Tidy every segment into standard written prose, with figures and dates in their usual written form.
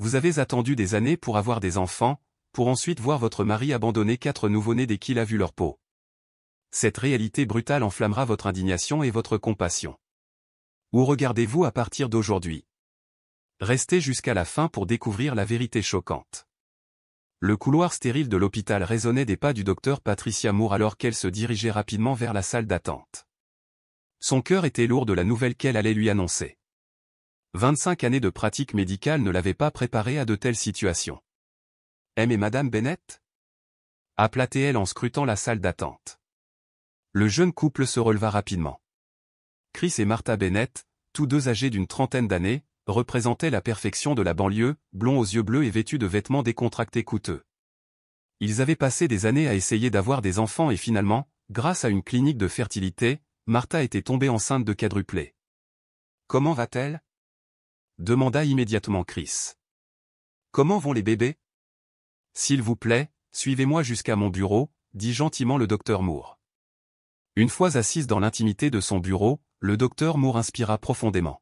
Vous avez attendu des années pour avoir des enfants, pour ensuite voir votre mari abandonner 4 nouveau-nés dès qu'il a vu leur peau. Cette réalité brutale enflammera votre indignation et votre compassion. Où regardez-vous à partir d'aujourd'hui? Restez jusqu'à la fin pour découvrir la vérité choquante. Le couloir stérile de l'hôpital résonnait des pas du docteur Patricia Moore alors qu'elle se dirigeait rapidement vers la salle d'attente. Son cœur était lourd de la nouvelle qu'elle allait lui annoncer. 25 années de pratique médicale ne l'avaient pas préparée à de telles situations. M et Madame Bennett? Appela-t-elle en scrutant la salle d'attente. Le jeune couple se releva rapidement. Chris et Martha Bennett, tous deux âgés d'une trentaine d'années, représentaient la perfection de la banlieue, blonds aux yeux bleus et vêtus de vêtements décontractés coûteux. Ils avaient passé des années à essayer d'avoir des enfants et finalement, grâce à une clinique de fertilité, Martha était tombée enceinte de quadruplés. « Comment va-t-elle » demanda immédiatement Chris. « Comment vont les bébés ?»« S'il vous plaît, suivez-moi jusqu'à mon bureau, » dit gentiment le docteur Moore. Une fois assise dans l'intimité de son bureau, le docteur Moore inspira profondément.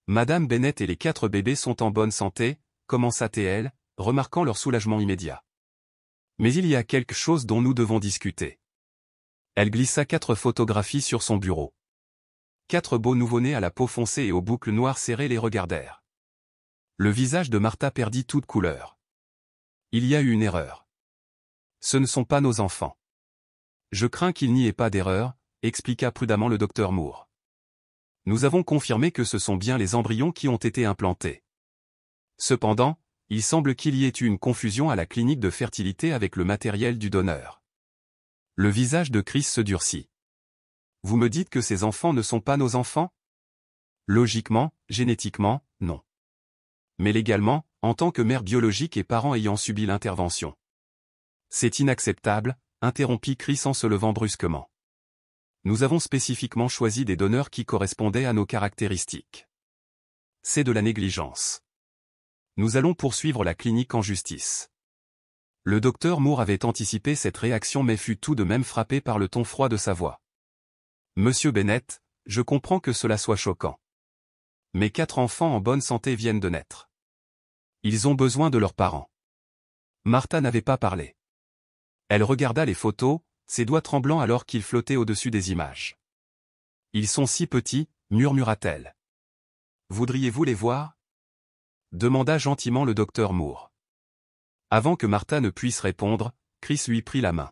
Madame Bennett et les 4 bébés sont en bonne santé, commença-t-elle, remarquant leur soulagement immédiat. Mais il y a quelque chose dont nous devons discuter. Elle glissa 4 photographies sur son bureau. 4 beaux nouveau-nés à la peau foncée et aux boucles noires serrées les regardèrent. Le visage de Martha perdit toute couleur. Il y a eu une erreur. Ce ne sont pas nos enfants. Je crains qu'il n'y ait pas d'erreur, expliqua prudemment le docteur Moore. Nous avons confirmé que ce sont bien les embryons qui ont été implantés. Cependant, il semble qu'il y ait eu une confusion à la clinique de fertilité avec le matériel du donneur. Le visage de Chris se durcit. Vous me dites que ces enfants ne sont pas nos enfants? Logiquement, génétiquement, non. Mais légalement, en tant que mère biologique et parent ayant subi l'intervention. C'est inacceptable, interrompit Chris en se levant brusquement. Nous avons spécifiquement choisi des donneurs qui correspondaient à nos caractéristiques. C'est de la négligence. Nous allons poursuivre la clinique en justice. Le docteur Moore avait anticipé cette réaction mais fut tout de même frappé par le ton froid de sa voix. Monsieur Bennett, je comprends que cela soit choquant. Mes 4 enfants en bonne santé viennent de naître. Ils ont besoin de leurs parents. Martha n'avait pas parlé. Elle regarda les photos, ses doigts tremblants alors qu'ils flottaient au-dessus des images. Ils sont si petits, murmura-t-elle. Voudriez-vous les voir? Demanda gentiment le docteur Moore. Avant que Martha ne puisse répondre, Chris lui prit la main.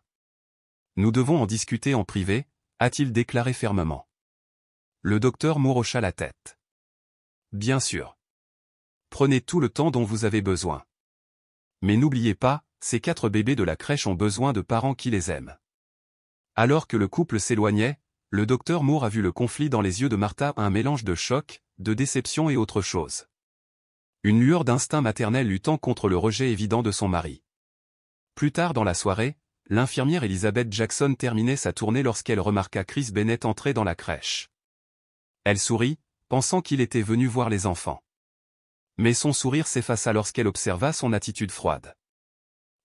Nous devons en discuter en privé, a-t-il déclaré fermement. Le docteur Moore hocha la tête. Bien sûr. Prenez tout le temps dont vous avez besoin. Mais n'oubliez pas, ces 4 bébés de la crèche ont besoin de parents qui les aiment. Alors que le couple s'éloignait, le docteur Moore a vu le conflit dans les yeux de Martha, un mélange de choc, de déception et autre chose. Une lueur d'instinct maternel luttant contre le rejet évident de son mari. Plus tard dans la soirée, l'infirmière Elizabeth Jackson terminait sa tournée lorsqu'elle remarqua Chris Bennett entrer dans la crèche. Elle sourit, pensant qu'il était venu voir les enfants. Mais son sourire s'effaça lorsqu'elle observa son attitude froide.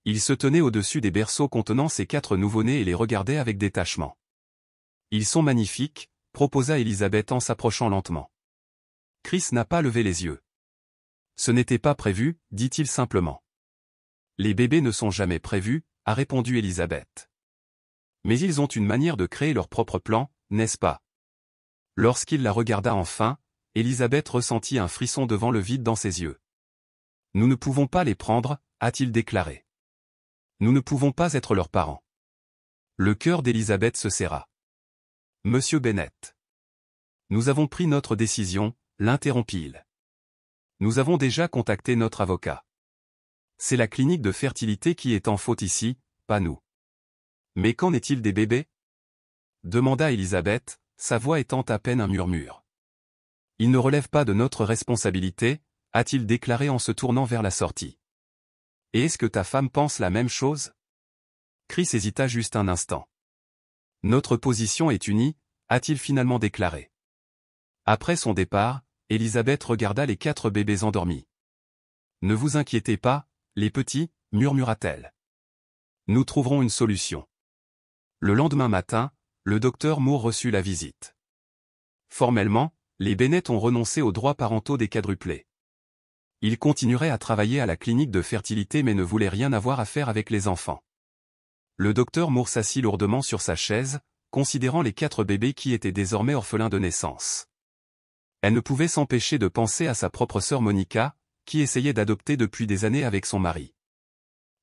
Il se tenait au-dessus des berceaux contenant ses 4 nouveau-nés et les regardait avec détachement. « Ils sont magnifiques », proposa Elizabeth en s'approchant lentement. Chris n'a pas levé les yeux. « Ce n'était pas prévu », dit-il simplement. « Les bébés ne sont jamais prévus », a répondu Elizabeth. « Mais ils ont une manière de créer leur propre plan, n'est-ce pas ?» Lorsqu'il la regarda enfin, Elizabeth ressentit un frisson devant le vide dans ses yeux. « Nous ne pouvons pas les prendre », a-t-il déclaré. Nous ne pouvons pas être leurs parents. Le cœur d'Elizabeth se serra. Monsieur Bennett. Nous avons pris notre décision, l'interrompit-il. Nous avons déjà contacté notre avocat. C'est la clinique de fertilité qui est en faute ici, pas nous. Mais qu'en est-il des bébés? Demanda Elizabeth, sa voix étant à peine un murmure. Ils ne relèvent pas de notre responsabilité, a-t-il déclaré en se tournant vers la sortie. Et est-ce que ta femme pense la même chose? Chris hésita juste un instant. Notre position est unie, a-t-il finalement déclaré. Après son départ, Elizabeth regarda les 4 bébés endormis. Ne vous inquiétez pas, les petits, murmura-t-elle. Nous trouverons une solution. Le lendemain matin, le docteur Moore reçut la visite. Formellement, les Bennett ont renoncé aux droits parentaux des quadruplés. Il continuerait à travailler à la clinique de fertilité mais ne voulait rien avoir à faire avec les enfants. Le docteur Moore s'assit lourdement sur sa chaise, considérant les 4 bébés qui étaient désormais orphelins de naissance. Elle ne pouvait s'empêcher de penser à sa propre sœur Monica, qui essayait d'adopter depuis des années avec son mari.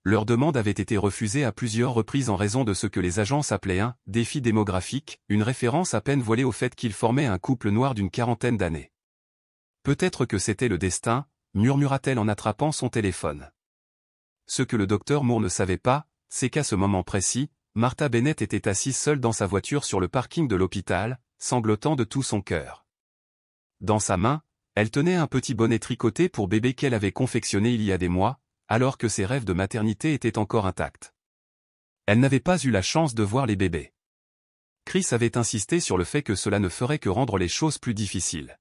Leur demande avait été refusée à plusieurs reprises en raison de ce que les agences appelaient un « défi démographique », une référence à peine voilée au fait qu'ils formaient un couple noir d'une quarantaine d'années. Peut-être que c'était le destin, murmura-t-elle en attrapant son téléphone. Ce que le docteur Moore ne savait pas, c'est qu'à ce moment précis, Martha Bennett était assise seule dans sa voiture sur le parking de l'hôpital, sanglotant de tout son cœur. Dans sa main, elle tenait un petit bonnet tricoté pour bébé qu'elle avait confectionné il y a des mois, alors que ses rêves de maternité étaient encore intacts. Elle n'avait pas eu la chance de voir les bébés. Chris avait insisté sur le fait que cela ne ferait que rendre les choses plus difficiles.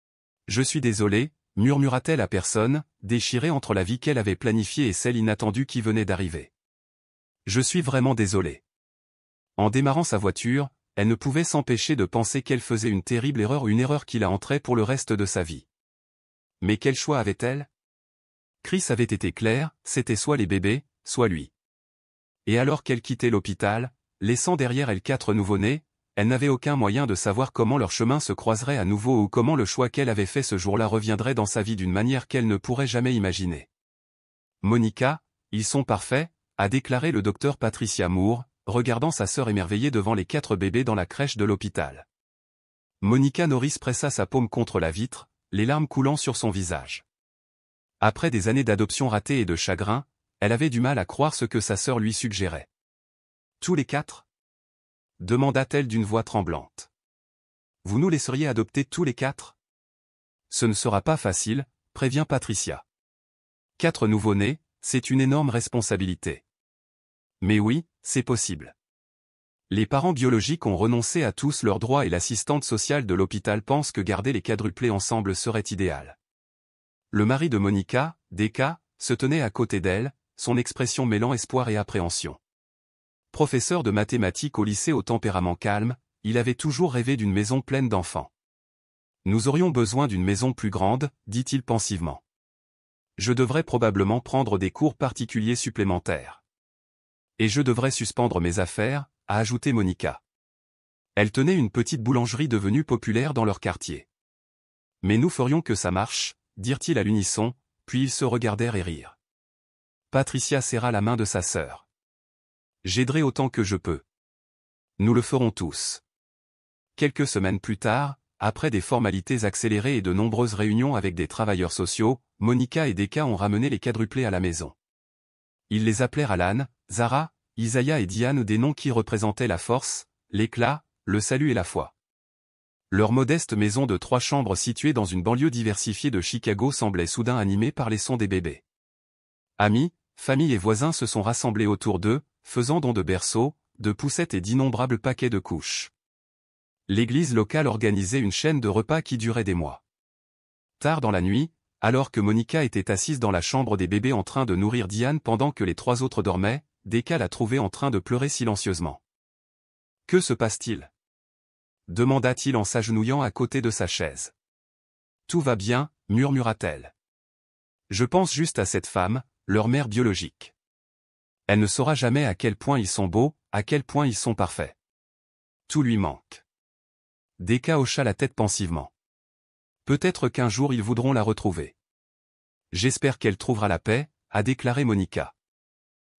« Je suis désolée », murmura-t-elle à personne, déchirée entre la vie qu'elle avait planifiée et celle inattendue qui venait d'arriver. « Je suis vraiment désolée. » En démarrant sa voiture, elle ne pouvait s'empêcher de penser qu'elle faisait une terrible erreur, une erreur qui la hanterait pour le reste de sa vie. Mais quel choix avait-elle? Chris avait été clair, c'était soit les bébés, soit lui. Et alors qu'elle quittait l'hôpital, laissant derrière elle 4 nouveau-nés, elle n'avait aucun moyen de savoir comment leur chemin se croiserait à nouveau ou comment le choix qu'elle avait fait ce jour-là reviendrait dans sa vie d'une manière qu'elle ne pourrait jamais imaginer. « Monica, ils sont parfaits », a déclaré le docteur Patricia Moore, regardant sa sœur émerveillée devant les 4 bébés dans la crèche de l'hôpital. Monica Norris pressa sa paume contre la vitre, les larmes coulant sur son visage. Après des années d'adoption ratée et de chagrin, elle avait du mal à croire ce que sa sœur lui suggérait. « Tous les 4 » demanda-t-elle d'une voix tremblante. « Vous nous laisseriez adopter tous les 4 » ? Ce ne sera pas facile, prévient Patricia. 4 nouveau-nés, c'est une énorme responsabilité. Mais oui, c'est possible. Les parents biologiques ont renoncé à tous leurs droits et l'assistante sociale de l'hôpital pense que garder les quadruplés ensemble serait idéal. Le mari de Monica, Decca, se tenait à côté d'elle, son expression mêlant espoir et appréhension. Professeur de mathématiques au lycée au tempérament calme, il avait toujours rêvé d'une maison pleine d'enfants. « Nous aurions besoin d'une maison plus grande, dit-il pensivement. Je devrais probablement prendre des cours particuliers supplémentaires. Et je devrais suspendre mes affaires, a ajouté Monica. Elle tenait une petite boulangerie devenue populaire dans leur quartier. Mais nous ferions que ça marche, dirent-ils à l'unisson, puis ils se regardèrent et rirent. Patricia serra la main de sa sœur. J'aiderai autant que je peux. Nous le ferons tous. Quelques semaines plus tard, après des formalités accélérées et de nombreuses réunions avec des travailleurs sociaux, Monica et Decca ont ramené les quadruplés à la maison. Ils les appelèrent Alan, Zara, Isaiah et Diane, des noms qui représentaient la force, l'éclat, le salut et la foi. Leur modeste maison de 3 chambres située dans une banlieue diversifiée de Chicago semblait soudain animée par les sons des bébés. Amis, familles et voisins se sont rassemblés autour d'eux, faisant don de berceaux, de poussettes et d'innombrables paquets de couches. L'église locale organisait une chaîne de repas qui durait des mois. Tard dans la nuit, alors que Monica était assise dans la chambre des bébés en train de nourrir Diane pendant que les 3 autres dormaient, Decca l'a trouvée en train de pleurer silencieusement. « Que se passe-t-il » demanda-t-il en s'agenouillant à côté de sa chaise. « Tout va bien, murmura-t-elle. Je pense juste à cette femme, leur mère biologique. Elle ne saura jamais à quel point ils sont beaux, à quel point ils sont parfaits. Tout lui manque. » Decca hocha la tête pensivement. Peut-être qu'un jour ils voudront la retrouver. J'espère qu'elle trouvera la paix, a déclaré Monica.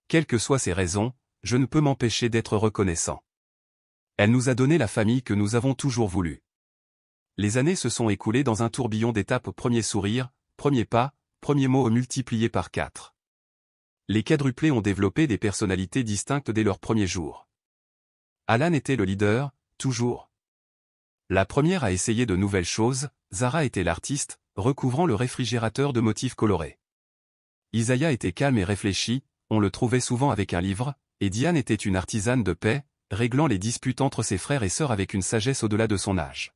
Quelles que soient ses raisons, je ne peux m'empêcher d'être reconnaissant. Elle nous a donné la famille que nous avons toujours voulu. Les années se sont écoulées dans un tourbillon d'étapes. Premier sourire, premier pas, premier mot multiplié par 4. Les quadruplés ont développé des personnalités distinctes dès leur premier jour. Alan était le leader, toujours. La première à essayer de nouvelles choses, Zara était l'artiste, recouvrant le réfrigérateur de motifs colorés. Isaiah était calme et réfléchi, on le trouvait souvent avec un livre, et Diane était une artisane de paix, réglant les disputes entre ses frères et sœurs avec une sagesse au-delà de son âge.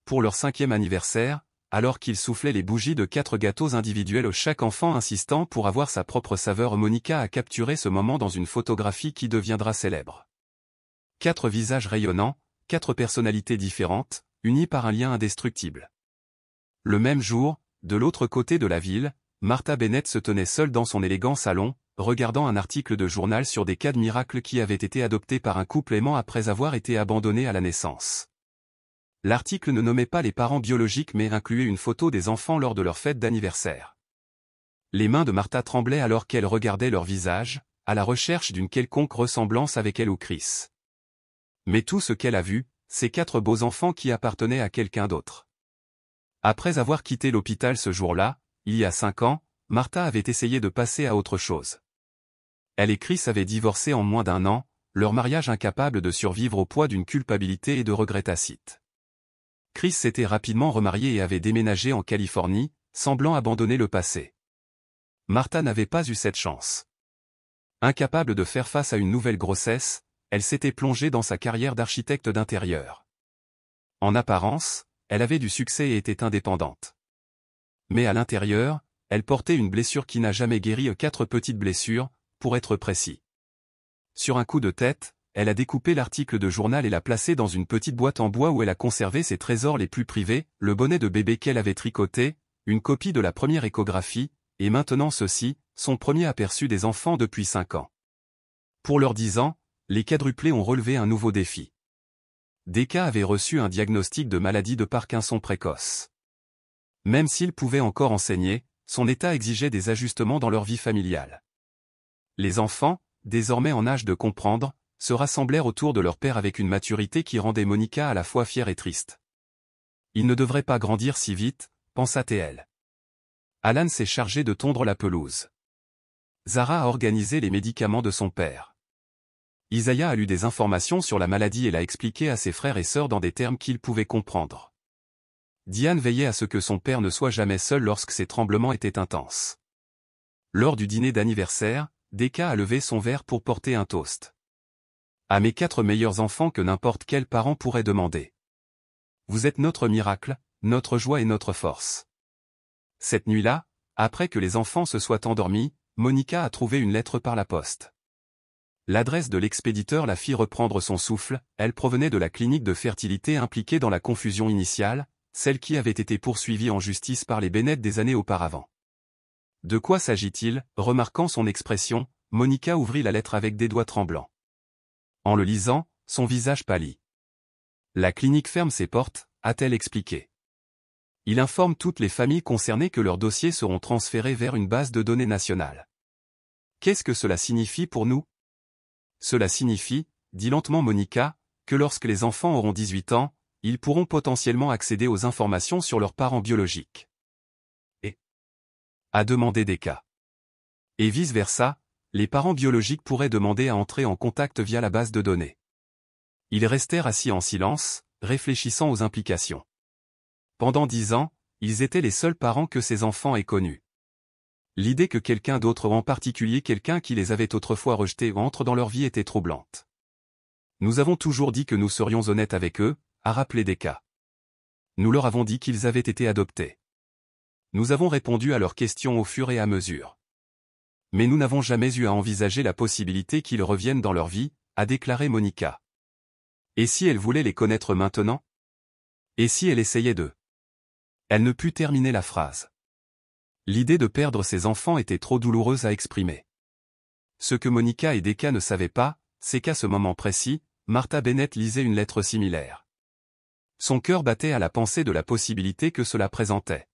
Pour leur 5e anniversaire, alors qu'ils soufflaient les bougies de 4 gâteaux individuels, chaque enfant insistant pour avoir sa propre saveur, Monica a capturé ce moment dans une photographie qui deviendra célèbre. 4 visages rayonnants, 4 personnalités différentes, unies par un lien indestructible. Le même jour, de l'autre côté de la ville, Martha Bennett se tenait seule dans son élégant salon, regardant un article de journal sur des cas de miracles qui avaient été adoptés par un couple aimant après avoir été abandonnés à la naissance. L'article ne nommait pas les parents biologiques mais incluait une photo des enfants lors de leur fête d'anniversaire. Les mains de Martha tremblaient alors qu'elle regardait leur visage, à la recherche d'une quelconque ressemblance avec elle ou Chris. Mais tout ce qu'elle a vu, c'est 4 beaux enfants qui appartenaient à quelqu'un d'autre. Après avoir quitté l'hôpital ce jour-là, il y a 5 ans, Martha avait essayé de passer à autre chose. Elle et Chris avaient divorcé en moins d'1 an, leur mariage incapable de survivre au poids d'une culpabilité et de regrets tacites. Chris s'était rapidement remarié et avait déménagé en Californie, semblant abandonner le passé. Martha n'avait pas eu cette chance. Incapable de faire face à une nouvelle grossesse, elle s'était plongée dans sa carrière d'architecte d'intérieur. En apparence, elle avait du succès et était indépendante. Mais à l'intérieur, elle portait une blessure qui n'a jamais guéri, 4 petites blessures, pour être précis. Sur un coup de tête, elle a découpé l'article de journal et l'a placé dans une petite boîte en bois où elle a conservé ses trésors les plus privés, le bonnet de bébé qu'elle avait tricoté, une copie de la première échographie, et maintenant ceci, son premier aperçu des enfants depuis 5 ans. Pour leurs 10 ans, les quadruplés ont relevé un nouveau défi. Decca avait reçu un diagnostic de maladie de Parkinson précoce. Même s'il pouvait encore enseigner, son état exigeait des ajustements dans leur vie familiale. Les enfants, désormais en âge de comprendre, se rassemblèrent autour de leur père avec une maturité qui rendait Monica à la fois fière et triste. Ils ne devraient pas grandir si vite, pensa-t-elle. Alan s'est chargé de tondre la pelouse. Zara a organisé les médicaments de son père. Isaiah a lu des informations sur la maladie et l'a expliqué à ses frères et sœurs dans des termes qu'ils pouvaient comprendre. Diane veillait à ce que son père ne soit jamais seul lorsque ces tremblements étaient intenses. Lors du dîner d'anniversaire, Decca a levé son verre pour porter un toast. À mes 4 meilleurs enfants que n'importe quel parent pourrait demander. Vous êtes notre miracle, notre joie et notre force. Cette nuit-là, après que les enfants se soient endormis, Monica a trouvé une lettre par la poste. L'adresse de l'expéditeur la fit reprendre son souffle, elle provenait de la clinique de fertilité impliquée dans la confusion initiale, celle qui avait été poursuivie en justice par les Bennett des années auparavant. De quoi s'agit-il? Remarquant son expression, Monica ouvrit la lettre avec des doigts tremblants. En le lisant, son visage pâlit. La clinique ferme ses portes, a-t-elle expliqué. Il informe toutes les familles concernées que leurs dossiers seront transférés vers une base de données nationale. Qu'est-ce que cela signifie pour nous? Cela signifie, dit lentement Monica, que lorsque les enfants auront 18 ans, ils pourront potentiellement accéder aux informations sur leurs parents biologiques. Et a demandé Decca. Et vice-versa, les parents biologiques pourraient demander à entrer en contact via la base de données. Ils restèrent assis en silence, réfléchissant aux implications. Pendant 10 ans, ils étaient les seuls parents que ces enfants aient connus. L'idée que quelqu'un d'autre, en particulier quelqu'un qui les avait autrefois rejetés, entre dans leur vie était troublante. Nous avons toujours dit que nous serions honnêtes avec eux, a rappelé Decca. Nous leur avons dit qu'ils avaient été adoptés. Nous avons répondu à leurs questions au fur et à mesure. Mais nous n'avons jamais eu à envisager la possibilité qu'ils reviennent dans leur vie, a déclaré Monica. Et si elle voulait les connaître maintenant? Et si elle essayait d'eux? Elle ne put terminer la phrase. L'idée de perdre ses enfants était trop douloureuse à exprimer. Ce que Monica et Decca ne savaient pas, c'est qu'à ce moment précis, Martha Bennett lisait une lettre similaire. Son cœur battait à la pensée de la possibilité que cela présentait.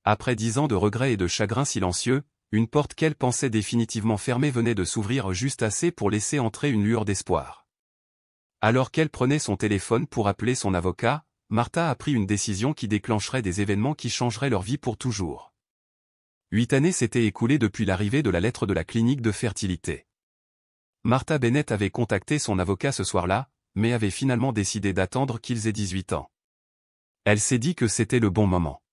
Après 10 ans de regrets et de chagrins silencieux, une porte qu'elle pensait définitivement fermée venait de s'ouvrir juste assez pour laisser entrer une lueur d'espoir. Alors qu'elle prenait son téléphone pour appeler son avocat, Martha a pris une décision qui déclencherait des événements qui changeraient leur vie pour toujours. 8 années s'étaient écoulées depuis l'arrivée de la lettre de la clinique de fertilité. Martha Bennett avait contacté son avocat ce soir-là, mais avait finalement décidé d'attendre qu'ils aient 18 ans. Elle s'est dit que c'était le bon moment.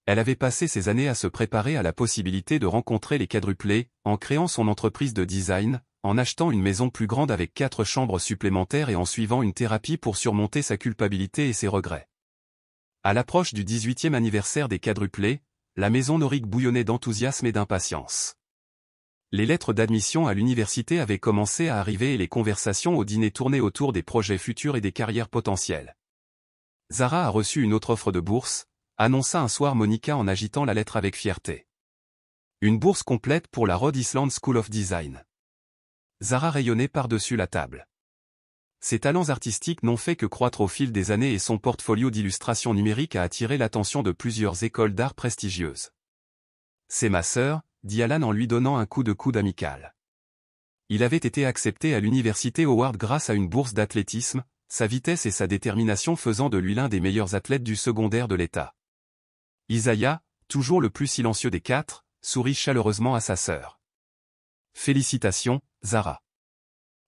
Elle avait passé ces années à se préparer à la possibilité de rencontrer les quadruplés, en créant son entreprise de design, en achetant une maison plus grande avec 4 chambres supplémentaires et en suivant une thérapie pour surmonter sa culpabilité et ses regrets. À l'approche du 18e anniversaire des quadruplés, la maison Norick bouillonnait d'enthousiasme et d'impatience. Les lettres d'admission à l'université avaient commencé à arriver et les conversations au dîner tournaient autour des projets futurs et des carrières potentielles. Zara a reçu une autre offre de bourse, annonça un soir Monica en agitant la lettre avec fierté. Une bourse complète pour la Rhode Island School of Design. Zara rayonnait par-dessus la table. Ses talents artistiques n'ont fait que croître au fil des années et son portfolio d'illustrations numériques a attiré l'attention de plusieurs écoles d'art prestigieuses. C'est ma sœur, dit Alan en lui donnant un coup de coude amical. Il avait été accepté à l'université Howard grâce à une bourse d'athlétisme, sa vitesse et sa détermination faisant de lui l'un des meilleurs athlètes du secondaire de l'État. Isaiah, toujours le plus silencieux des quatre, sourit chaleureusement à sa sœur. Félicitations, Zara.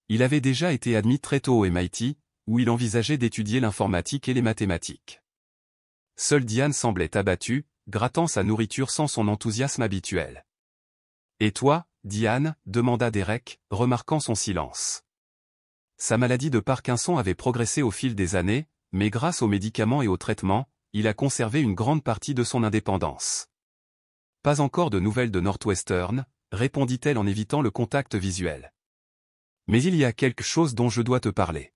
Il avait déjà été admis très tôt au MIT, où il envisageait d'étudier l'informatique et les mathématiques. Seule Diane semblait abattue, grattant sa nourriture sans son enthousiasme habituel. « Et toi, Diane » demanda Derek, remarquant son silence. Sa maladie de Parkinson avait progressé au fil des années, mais grâce aux médicaments et aux traitements, il a conservé une grande partie de son indépendance. « Pas encore de nouvelles de Northwestern » répondit-elle en évitant le contact visuel. « Mais il y a quelque chose dont je dois te parler. »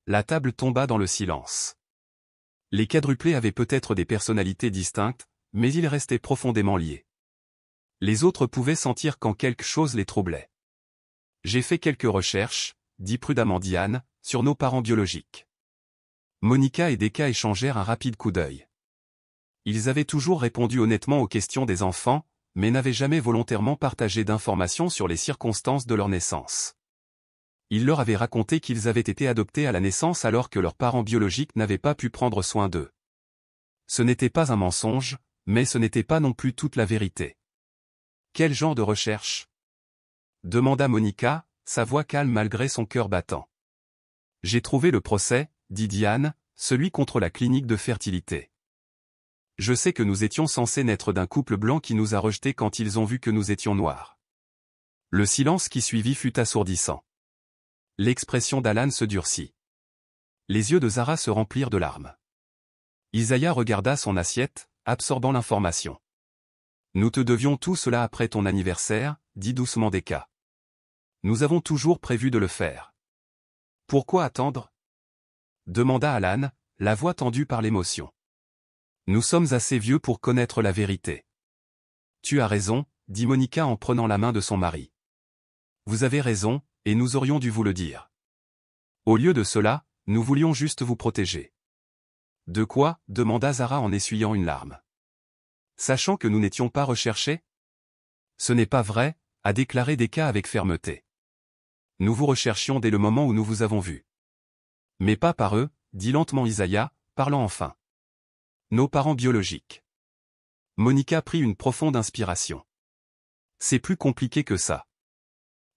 La table tomba dans le silence. Les quadruplés avaient peut-être des personnalités distinctes, mais ils restaient profondément liés. Les autres pouvaient sentir quand quelque chose les troublait. « J'ai fait quelques recherches, » dit prudemment Diane, « sur nos parents biologiques. » Monica et Decca échangèrent un rapide coup d'œil. Ils avaient toujours répondu honnêtement aux questions des enfants, mais n'avaient jamais volontairement partagé d'informations sur les circonstances de leur naissance. Ils leur avaient raconté qu'ils avaient été adoptés à la naissance alors que leurs parents biologiques n'avaient pas pu prendre soin d'eux. Ce n'était pas un mensonge, mais ce n'était pas non plus toute la vérité. Quel genre de recherche ? Demanda Monica, sa voix calme malgré son cœur battant. J'ai trouvé le procès, dit Diane, celui contre la clinique de fertilité. Je sais que nous étions censés naître d'un couple blanc qui nous a rejetés quand ils ont vu que nous étions noirs. Le silence qui suivit fut assourdissant. L'expression d'Alan se durcit. Les yeux de Zara se remplirent de larmes. Isaiah regarda son assiette, absorbant l'information. Nous te devions tout cela après ton anniversaire, dit doucement Decca. Nous avons toujours prévu de le faire. Pourquoi attendre ? Demanda Alan, la voix tendue par l'émotion. Nous sommes assez vieux pour connaître la vérité. Tu as raison, dit Monica en prenant la main de son mari. Vous avez raison, et nous aurions dû vous le dire. Au lieu de cela, nous voulions juste vous protéger. De quoi ? Demanda Zara en essuyant une larme. Sachant que nous n'étions pas recherchés ? Ce n'est pas vrai, a déclaré Decca avec fermeté. Nous vous recherchions dès le moment où nous vous avons vu. Mais pas par eux, dit lentement Isaiah, parlant enfin. Nos parents biologiques. Monica prit une profonde inspiration. C'est plus compliqué que ça.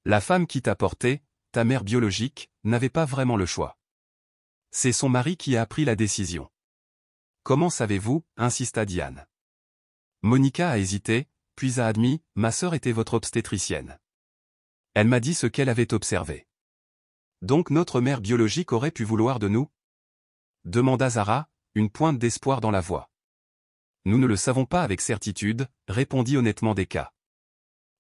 La femme qui t'a porté, ta mère biologique, n'avait pas vraiment le choix. C'est son mari qui a pris la décision. Comment savez-vous ? Insista Diane. Monica a hésité, puis a admis, ma sœur était votre obstétricienne. Elle m'a dit ce qu'elle avait observé. Donc notre mère biologique aurait pu vouloir de nous ? Demanda Zara, une pointe d'espoir dans la voix. Nous ne le savons pas avec certitude, répondit honnêtement Decca.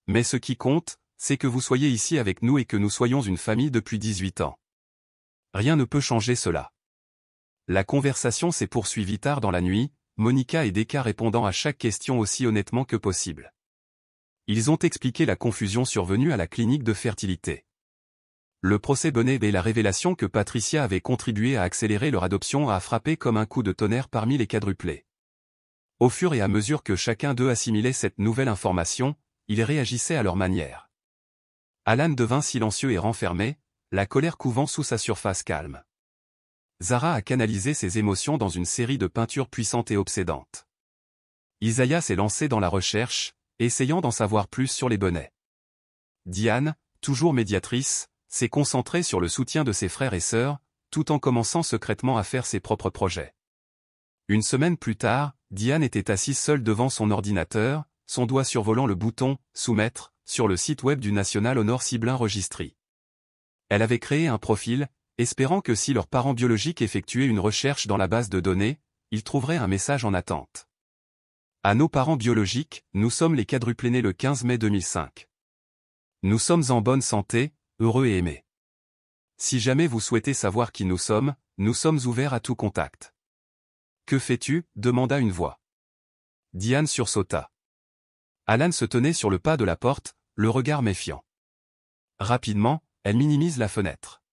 Mais ce qui compte, c'est que vous soyez ici avec nous et que nous soyons une famille depuis 18 ans. Rien ne peut changer cela. La conversation s'est poursuivie tard dans la nuit, Monica et Decca répondant à chaque question aussi honnêtement que possible. Ils ont expliqué la confusion survenue à la clinique de fertilité. Le procès Bonnet et la révélation que Patricia avait contribué à accélérer leur adoption a frappé comme un coup de tonnerre parmi les quadruplés. Au fur et à mesure que chacun d'eux assimilait cette nouvelle information, ils réagissaient à leur manière. Alan devint silencieux et renfermé, la colère couvant sous sa surface calme. Zara a canalisé ses émotions dans une série de peintures puissantes et obsédantes. Isaiah s'est lancé dans la recherche, essayant d'en savoir plus sur les Bonnets. Diane, toujours médiatrice, s'est concentrée sur le soutien de ses frères et sœurs, tout en commençant secrètement à faire ses propres projets. Une semaine plus tard, Diane était assise seule devant son ordinateur, son doigt survolant le bouton « Soumettre » sur le site web du National Honor Siblin Registry. Elle avait créé un profil, espérant que si leurs parents biologiques effectuaient une recherche dans la base de données, ils trouveraient un message en attente. À nos parents biologiques, nous sommes les quadruplés nés le 15 mai 2005. Nous sommes en bonne santé, heureux et aimés. Si jamais vous souhaitez savoir qui nous sommes ouverts à tout contact. Que fais-tu ? Demanda une voix. Diane sursauta. Alan se tenait sur le pas de la porte, le regard méfiant. Rapidement, elle minimise la fenêtre.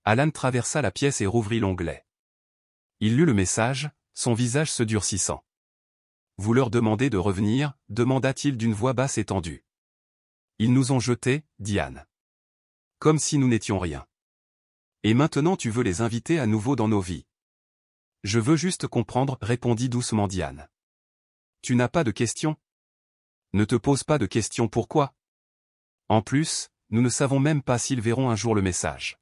Alan traversa la pièce et rouvrit l'onglet. Il lut le message, son visage se durcissant. « Vous leur demandez de revenir ?» demanda-t-il d'une voix basse et tendue. « Ils nous ont jetés, Diane. Comme si nous n'étions rien. Et maintenant tu veux les inviter à nouveau dans nos vies. » « Je veux juste comprendre, » répondit doucement Diane. « Tu n'as pas de questions ? Ne te pose pas de questions, pourquoi ? En plus, nous ne savons même pas s'ils verront un jour le message.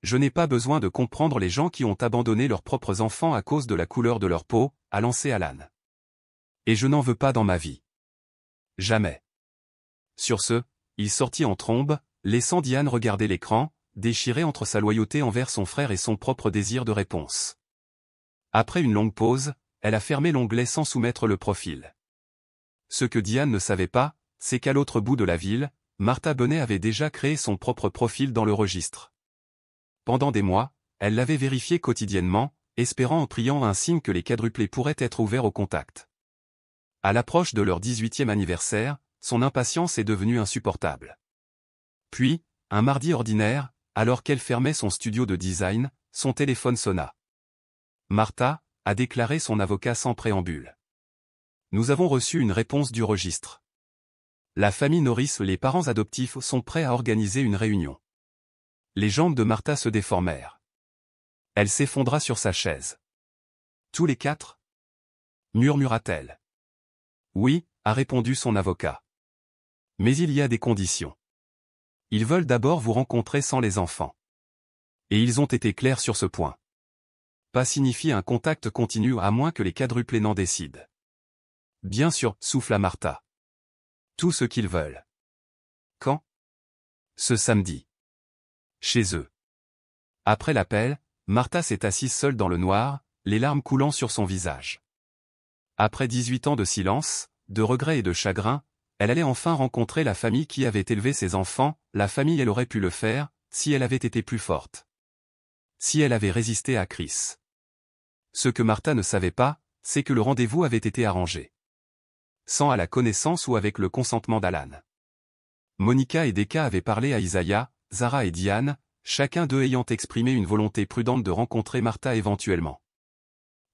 Je n'ai pas besoin de comprendre les gens qui ont abandonné leurs propres enfants à cause de la couleur de leur peau, a lancé Alan. Et je n'en veux pas dans ma vie. Jamais. Sur ce, il sortit en trombe, laissant Diane regarder l'écran, déchirée entre sa loyauté envers son frère et son propre désir de réponse. Après une longue pause, elle a fermé l'onglet sans soumettre le profil. Ce que Diane ne savait pas, c'est qu'à l'autre bout de la ville, Martha Benet avait déjà créé son propre profil dans le registre. Pendant des mois, elle l'avait vérifié quotidiennement, espérant en priant un signe que les quadruplés pourraient être ouverts au contact. À l'approche de leur 18e anniversaire, son impatience est devenue insupportable. Puis, un mardi ordinaire, alors qu'elle fermait son studio de design, son téléphone sonna. Martha, a déclaré son avocat sans préambule. Nous avons reçu une réponse du registre. La famille Norris et les parents adoptifs sont prêts à organiser une réunion. Les jambes de Martha se déformèrent. Elle s'effondra sur sa chaise. Tous les quatre ? Murmura-t-elle. Oui, a répondu son avocat. Mais il y a des conditions. Ils veulent d'abord vous rencontrer sans les enfants. Et ils ont été clairs sur ce point. Pas signifie un contact continu à moins que les quadruplés n'en décident. Bien sûr, souffla Martha. Tout ce qu'ils veulent. Quand ? Ce samedi. Chez eux. Après l'appel, Martha s'est assise seule dans le noir, les larmes coulant sur son visage. Après 18 ans de silence, de regret et de chagrin, elle allait enfin rencontrer la famille qui avait élevé ses enfants, la famille elle aurait pu le faire, si elle avait été plus forte. Si elle avait résisté à Chris. Ce que Martha ne savait pas, c'est que le rendez-vous avait été arrangé. Sans à la connaissance ou avec le consentement d'Alan. Monica et Decca avaient parlé à Isaiah, Zara et Diane, chacun d'eux ayant exprimé une volonté prudente de rencontrer Martha éventuellement.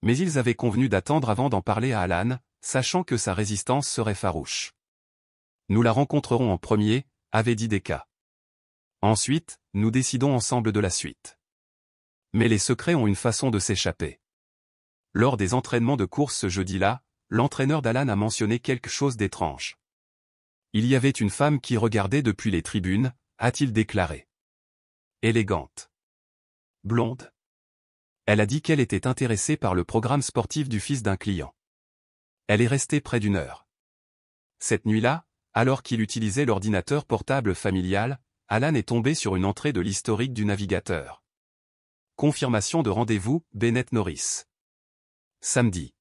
Mais ils avaient convenu d'attendre avant d'en parler à Alan, sachant que sa résistance serait farouche. Nous la rencontrerons en premier, avait dit Decca. Ensuite, nous décidons ensemble de la suite. Mais les secrets ont une façon de s'échapper. Lors des entraînements de course ce jeudi-là, l'entraîneur d'Alan a mentionné quelque chose d'étrange. Il y avait une femme qui regardait depuis les tribunes, a-t-il déclaré. Élégante. Blonde. Elle a dit qu'elle était intéressée par le programme sportif du fils d'un client. Elle est restée près d'1 heure. Cette nuit-là, alors qu'il utilisait l'ordinateur portable familial, Alan est tombé sur une entrée de l'historique du navigateur. Confirmation de rendez-vous, Bennett Norris. Samedi.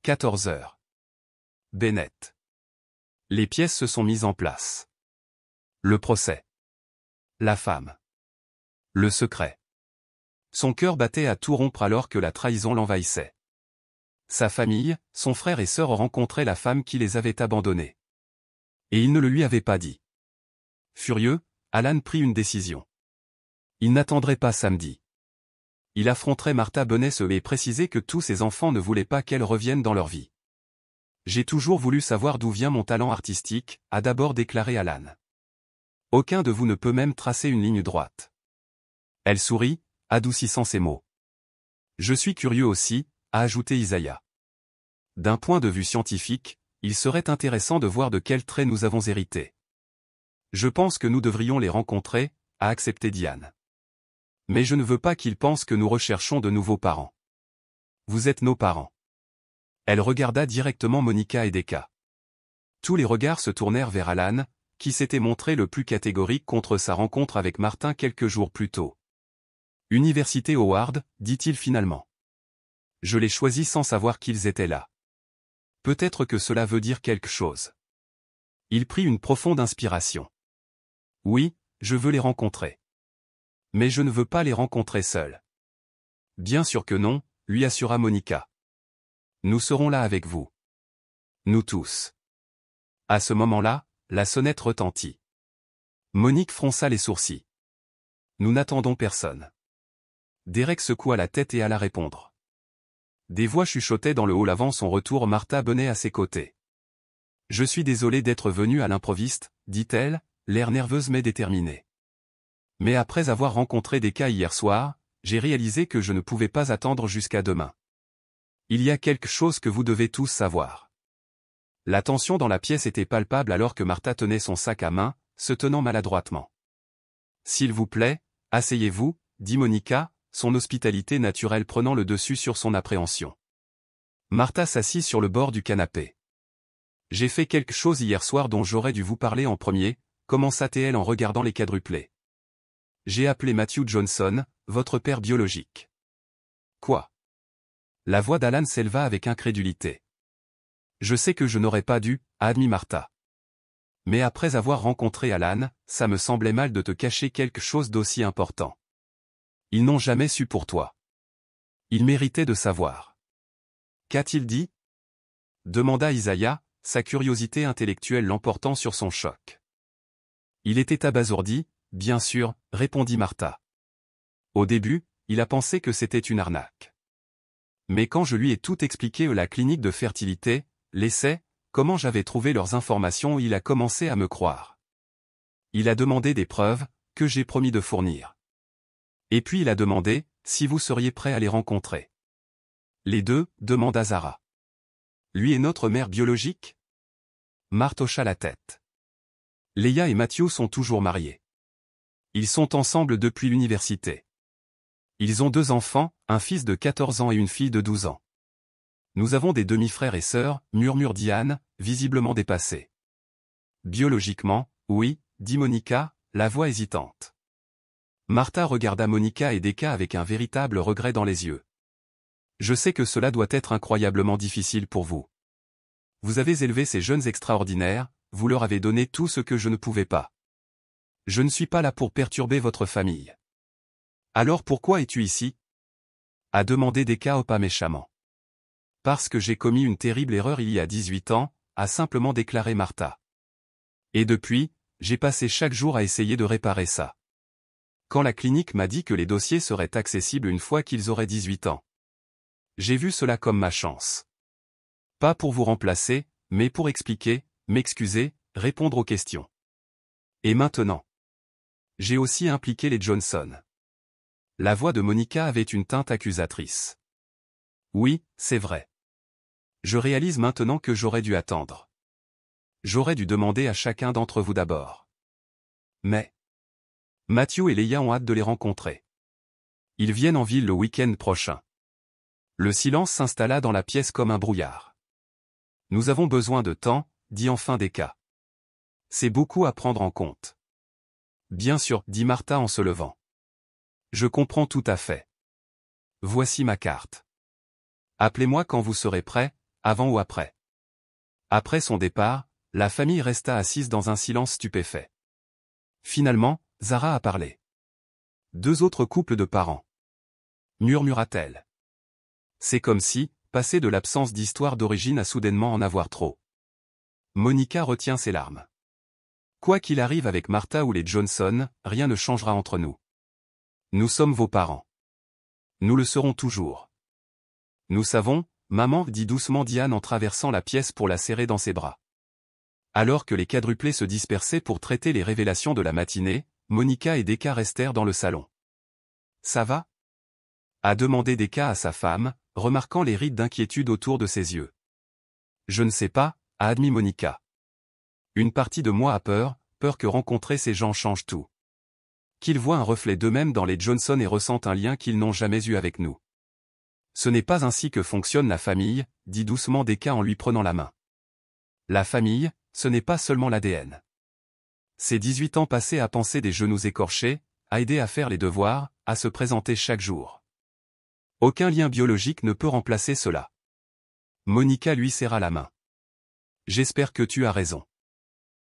14 heures. Bennett. Les pièces se sont mises en place. Le procès. La femme. Le secret. Son cœur battait à tout rompre alors que la trahison l'envahissait. Sa famille, son frère et sœur rencontraient la femme qui les avait abandonnés. Et ils ne le lui avaient pas dit. Furieux, Alan prit une décision. Il n'attendrait pas samedi. Il affronterait Martha Benet et précisait que tous ses enfants ne voulaient pas qu'elle revienne dans leur vie. J'ai toujours voulu savoir d'où vient mon talent artistique, a d'abord déclaré Alan. Aucun de vous ne peut même tracer une ligne droite. Elle sourit, adoucissant ses mots. Je suis curieux aussi, a ajouté Isaiah. D'un point de vue scientifique, il serait intéressant de voir de quels traits nous avons hérité. Je pense que nous devrions les rencontrer, a accepté Diane. Mais je ne veux pas qu'ils pensent que nous recherchons de nouveaux parents. Vous êtes nos parents. Elle regarda directement Monica et Decca. Tous les regards se tournèrent vers Alan, qui s'était montré le plus catégorique contre sa rencontre avec Martin quelques jours plus tôt. Université Howard, dit-il finalement. Je l'ai choisi sans savoir qu'ils étaient là. Peut-être que cela veut dire quelque chose. Il prit une profonde inspiration. Oui, je veux les rencontrer. Mais je ne veux pas les rencontrer seuls. Bien sûr que non, lui assura Monica. Nous serons là avec vous. Nous tous. À ce moment-là, la sonnette retentit. Monique fronça les sourcils. Nous n'attendons personne. Derek secoua la tête et alla répondre. Des voix chuchotaient dans le hall avant son retour. Martha bonnait à ses côtés. Je suis désolée d'être venue à l'improviste, dit-elle, l'air nerveuse mais déterminée. Mais après avoir rencontré des cas hier soir, j'ai réalisé que je ne pouvais pas attendre jusqu'à demain. Il y a quelque chose que vous devez tous savoir. La tension dans la pièce était palpable alors que Martha tenait son sac à main, se tenant maladroitement. S'il vous plaît, asseyez-vous, dit Monica, son hospitalité naturelle prenant le dessus sur son appréhension. Martha s'assit sur le bord du canapé. J'ai fait quelque chose hier soir dont j'aurais dû vous parler en premier, commença-t-elle en regardant les quadruplés. J'ai appelé Matthew Johnson, votre père biologique. Quoi? La voix d'Alan s'éleva avec incrédulité. Je sais que je n'aurais pas dû, a admis Martha. Mais après avoir rencontré Alan, ça me semblait mal de te cacher quelque chose d'aussi important. Ils n'ont jamais su pour toi. Ils méritaient de savoir. Qu'a-t-il dit? Demanda Isaiah, sa curiosité intellectuelle l'emportant sur son choc. Il était abasourdi, bien sûr, répondit Martha. Au début, il a pensé que c'était une arnaque. Mais quand je lui ai tout expliqué la clinique de fertilité, l'essai, comment j'avais trouvé leurs informations, il a commencé à me croire. Il a demandé des preuves, que j'ai promis de fournir. Et puis il a demandé, si vous seriez prêt à les rencontrer. Les deux, demanda Zara. Lui est notre mère biologique? Marthe hocha la tête. Leia et Matthew sont toujours mariés. Ils sont ensemble depuis l'université. Ils ont 2 enfants, un fils de 14 ans et une fille de 12 ans. Nous avons des demi-frères et sœurs, murmure Diane, visiblement dépassée. Biologiquement, oui, dit Monica, la voix hésitante. Martha regarda Monica et Decca avec un véritable regret dans les yeux. Je sais que cela doit être incroyablement difficile pour vous. Vous avez élevé ces jeunes extraordinaires, vous leur avez donné tout ce que je ne pouvais pas. Je ne suis pas là pour perturber votre famille. Alors pourquoi es-tu ici? A demandé Decca pas méchamment. Parce que j'ai commis une terrible erreur il y a 18 ans, a simplement déclaré Martha. Et depuis, j'ai passé chaque jour à essayer de réparer ça. Quand la clinique m'a dit que les dossiers seraient accessibles une fois qu'ils auraient 18 ans. J'ai vu cela comme ma chance. Pas pour vous remplacer, mais pour expliquer, m'excuser, répondre aux questions. Et maintenant? J'ai aussi impliqué les Johnson. La voix de Monica avait une teinte accusatrice. Oui, c'est vrai. Je réalise maintenant que j'aurais dû attendre. J'aurais dû demander à chacun d'entre vous d'abord. Mais Matthew et Leia ont hâte de les rencontrer. Ils viennent en ville le week-end prochain. Le silence s'installa dans la pièce comme un brouillard. Nous avons besoin de temps, dit enfin Decca. C'est beaucoup à prendre en compte. Bien sûr, dit Martha en se levant. Je comprends tout à fait. Voici ma carte. Appelez-moi quand vous serez prêt, avant ou après. Après son départ, la famille resta assise dans un silence stupéfait. Finalement, Zara a parlé. 2 autres couples de parents. Murmura-t-elle. C'est comme si, passer de l'absence d'histoire d'origine à soudainement en avoir trop. Monica retient ses larmes. Quoi qu'il arrive avec Martha ou les Johnson, rien ne changera entre nous. Nous sommes vos parents. Nous le serons toujours. Nous savons, maman, dit doucement Diane en traversant la pièce pour la serrer dans ses bras. Alors que les quadruplés se dispersaient pour traiter les révélations de la matinée, Monica et Decca restèrent dans le salon. Ça va? A demandé Decca à sa femme, remarquant les rides d'inquiétude autour de ses yeux. Je ne sais pas, a admis Monica. Une partie de moi a peur que rencontrer ces gens change tout. Qu'ils voient un reflet d'eux-mêmes dans les Johnson et ressentent un lien qu'ils n'ont jamais eu avec nous. Ce n'est pas ainsi que fonctionne la famille, dit doucement Decca en lui prenant la main. La famille, ce n'est pas seulement l'ADN. C'est 18 ans passés à penser des genoux écorchés, à aider à faire les devoirs, à se présenter chaque jour. Aucun lien biologique ne peut remplacer cela. Monica lui serra la main. J'espère que tu as raison.